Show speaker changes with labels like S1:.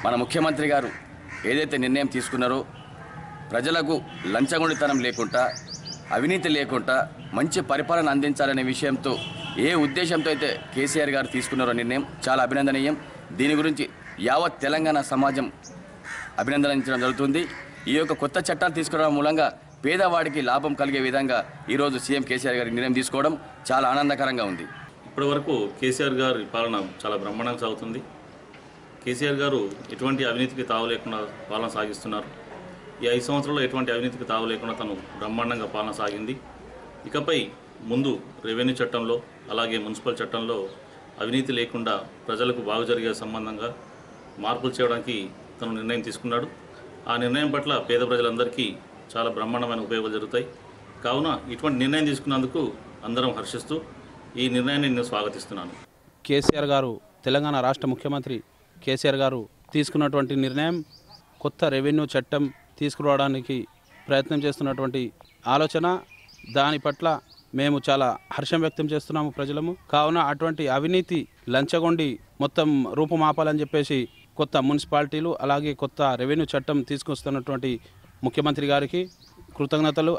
S1: మన ముఖ్యమంత్రి గారు ఏదైతే నిర్ణయం తీసుకున్నారో ప్రజలకు లంచగొండితనం లేకుండా అవినీతి లేకుండా మంచి పరిపాలన అందించాలనే విషయంతో ఏ ఉద్దేశంతో అయితే కేసీఆర్ గారు తీసుకున్నారో నిర్ణయం చాలా అభినందనీయం. దీని గురించి యావత్ తెలంగాణ సమాజం అభినందించడం జరుగుతుంది. ఈ యొక్క కొత్త చట్టాలు తీసుకురావడం మూలంగా పేదవాడికి లాభం కలిగే విధంగా ఈరోజు సీఎం కేసీఆర్ గారి నిర్ణయం తీసుకోవడం చాలా ఆనందకరంగా ఉంది.
S2: ఇప్పటి వరకు కేసీఆర్ గారి పాలన చాలా బ్రహ్మాండంగా సాగుతుంది. కేసీఆర్ గారు ఎటువంటి అవినీతికి తావు లేకుండా పాలన సాగిస్తున్నారు. ఈ 5 సంవత్సరాల్లో ఎటువంటి అవినీతికి తావు లేకుండా తను బ్రహ్మాండంగా పాలన సాగింది. ఇకపై ముందు రెవెన్యూ చట్టంలో అలాగే మున్సిపల్ చట్టంలో అవినీతి లేకుండా ప్రజలకు బాగు జరిగే సంబంధంగా మార్పులు చేయడానికి తను నిర్ణయం తీసుకున్నాడు. ఆ నిర్ణయం పట్ల పేద ప్రజలందరికీ చాలా బ్రహ్మాండమైన ఉపయోగాలు జరుగుతాయి. కావున ఇటువంటి నిర్ణయం తీసుకున్నందుకు అందరం హర్షిస్తూ ఈ నిర్ణయాన్ని నేను స్వాగతిస్తున్నాను.
S3: కేసీఆర్ గారు తెలంగాణ రాష్ట్ర ముఖ్యమంత్రి కేసీఆర్ గారు తీసుకున్నటువంటి నిర్ణయం కొత్త రెవెన్యూ చట్టం తీసుకురావడానికి ప్రయత్నం చేస్తున్నటువంటి ఆలోచన, దాని పట్ల మేము చాలా హర్షం వ్యక్తం చేస్తున్నాము ప్రజలము. కావున అటువంటి అవినీతి లంచగొండి మొత్తం రూపుమాపాలని చెప్పేసి కొత్త మున్సిపాలిటీలు అలాగే కొత్త రెవెన్యూ చట్టం తీసుకొస్తున్నటువంటి ముఖ్యమంత్రి గారికి కృతజ్ఞతలు.